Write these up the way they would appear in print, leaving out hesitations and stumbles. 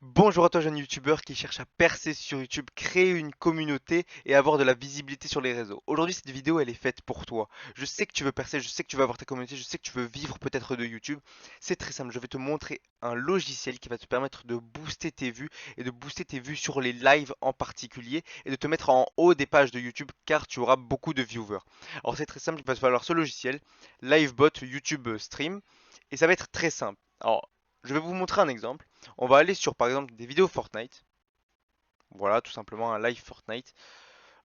Bonjour à toi jeune youtubeur qui cherche à percer sur YouTube, créer une communauté et avoir de la visibilité sur les réseaux. Aujourd'hui cette vidéo elle est faite pour toi. Je sais que tu veux percer, je sais que tu veux avoir ta communauté, je sais que tu veux vivre peut-être de YouTube. C'est très simple, je vais te montrer un logiciel qui va te permettre de booster tes vues et de booster tes vues sur les lives en particulier et de te mettre en haut des pages de YouTube car tu auras beaucoup de viewers. Alors c'est très simple, il va te falloir ce logiciel, Livebot YouTube Stream et ça va être très simple. Alors je vais vous montrer un exemple. On va aller sur par exemple des vidéos Fortnite. Voilà, tout simplement un live Fortnite.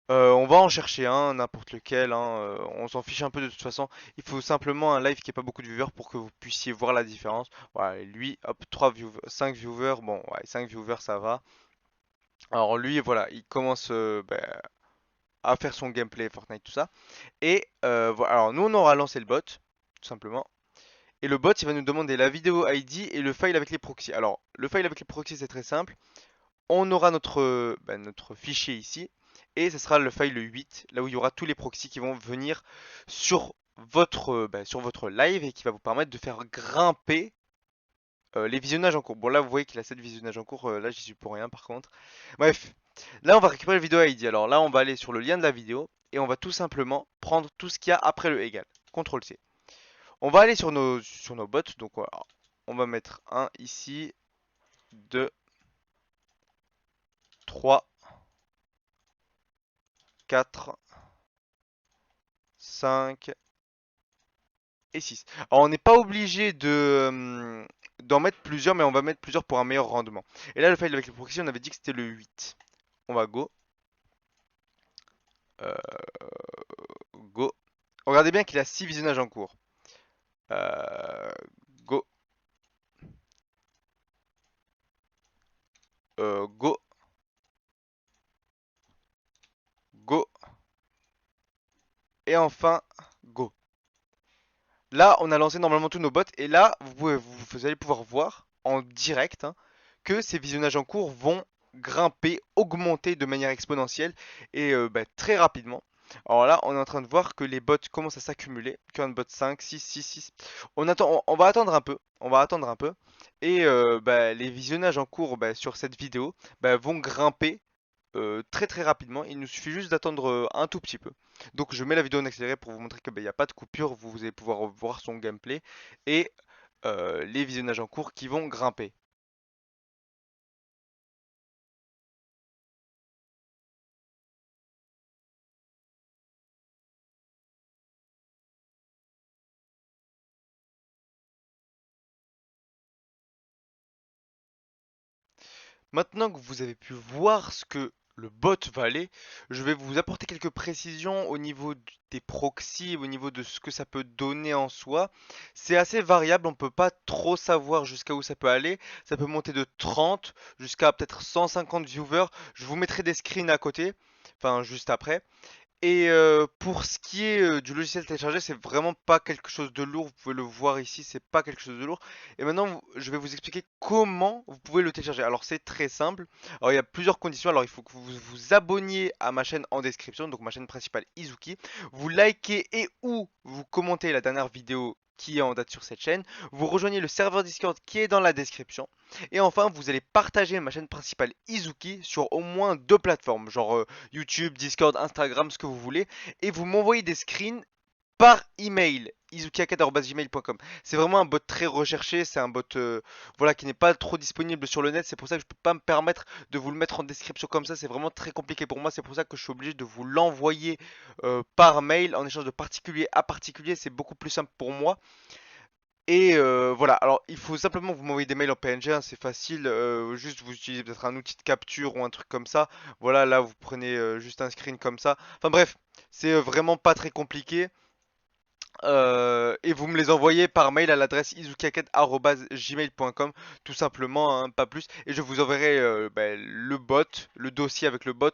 On va en chercher un, n'importe lequel, hein, on s'en fiche un peu de toute façon. Il faut simplement un live qui ait pas beaucoup de viewers pour que vous puissiez voir la différence. Voilà, et lui, hop, 3 viewers, 5 viewers, bon, ouais, 5 viewers ça va. Alors lui, voilà, il commence à faire son gameplay Fortnite, tout ça. Et voilà, alors nous on aura lancé le bot, tout simplement. Et le bot, il va nous demander la vidéo ID et le file avec les proxys. Alors, le file avec les proxys, c'est très simple. On aura notre fichier ici et ce sera le file 8 là où il y aura tous les proxys qui vont venir sur sur votre live et qui va vous permettre de faire grimper les visionnages en cours. Bon là vous voyez qu'il a 7 visionnages en cours, là j'y suis pour rien par contre. Bref, là on va récupérer le vidéo ID. Alors là on va aller sur le lien de la vidéo et on va tout simplement prendre tout ce qu'il y a après le égal. CTRL C. On va aller sur nos bots, donc voilà. On va mettre un ici, 2, 3, 4, 5 et 6. Alors on n'est pas obligé d'en mettre plusieurs, mais on va mettre plusieurs pour un meilleur rendement. Et là, le file avec les proxys, on avait dit que c'était le 8. On va go. Euh, Go. Regardez bien qu'il a 6 visionnages en cours. Euh, Go. Go. Go. Et enfin, go. Là, on a lancé normalement tous nos bots. Et là, vous allez pouvoir voir en direct hein, que ces visionnages en cours vont grimper, augmenter de manière exponentielle et très rapidement. Alors là, on est en train de voir que les bots commencent à s'accumuler. Current bot 5, 6, 6, 6. On va attendre un peu. On va attendre un peu. Et les visionnages en cours sur cette vidéo vont grimper très très rapidement. Il nous suffit juste d'attendre un tout petit peu. Donc je mets la vidéo en accéléré pour vous montrer qu'il n'y a pas de coupure. Vous allez pouvoir voir son gameplay et les visionnages en cours qui vont grimper. Maintenant que vous avez pu voir ce que le bot va aller, je vais vous apporter quelques précisions au niveau des proxys, au niveau de ce que ça peut donner en soi. C'est assez variable, on peut pas trop savoir jusqu'à où ça peut aller. Ça peut monter de 30 jusqu'à peut-être 150 viewers. Je vous mettrai des screens à côté, enfin juste après. Et pour ce qui est du logiciel téléchargé, c'est vraiment pas quelque chose de lourd. Vous pouvez le voir ici, c'est pas quelque chose de lourd. Et maintenant, je vais vous expliquer comment vous pouvez le télécharger. Alors, c'est très simple. Alors, il y a plusieurs conditions. Alors, il faut que vous vous abonniez à ma chaîne en description, donc ma chaîne principale Izuki. Vous likez et ou vous commentez la dernière vidéo qui est en date sur cette chaîne. Vous rejoignez le serveur Discord qui est dans la description. Et enfin, vous allez partager ma chaîne principale Izuki sur au moins deux plateformes, genre YouTube, Discord, Instagram, ce que vous voulez, et vous m'envoyez des screens par email izukiakat@gmail.com. C'est vraiment un bot très recherché, c'est un bot voilà qui n'est pas trop disponible sur le net, c'est pour ça que je peux pas me permettre de vous le mettre en description comme ça, c'est vraiment très compliqué pour moi, c'est pour ça que je suis obligé de vous l'envoyer par mail en échange de particulier à particulier, c'est beaucoup plus simple pour moi. Et voilà, alors il faut simplement vous m'envoyer des mails en PNG, hein, c'est facile, juste vous utilisez peut-être un outil de capture ou un truc comme ça. Voilà, là vous prenez juste un screen comme ça. Enfin bref, c'est vraiment pas très compliqué. Et vous me les envoyez par mail à l'adresse izukaket@gmail.com tout simplement, hein, pas plus. Et je vous enverrai le bot, le dossier avec le bot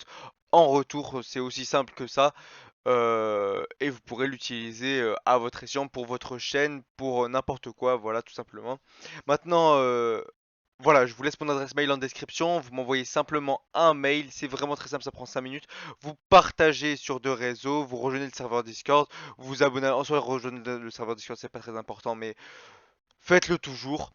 en retour. C'est aussi simple que ça. Et vous pourrez l'utiliser à votre escient pour votre chaîne, pour n'importe quoi, voilà tout simplement. Maintenant, voilà, je vous laisse mon adresse mail en description. Vous m'envoyez simplement un mail. C'est vraiment très simple, ça prend 5 minutes. Vous partagez sur deux réseaux. Vous rejoignez le serveur Discord. Vous vous abonnez. En soi, rejoindre le serveur Discord, c'est pas très important, mais faites-le toujours.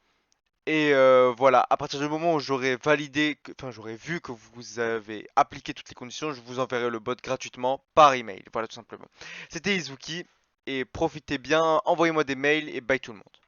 Et voilà, à partir du moment où j'aurai validé, enfin j'aurai vu que vous avez appliqué toutes les conditions, je vous enverrai le bot gratuitement par email. Voilà tout simplement. C'était Izuki et profitez bien, envoyez-moi des mails et bye tout le monde.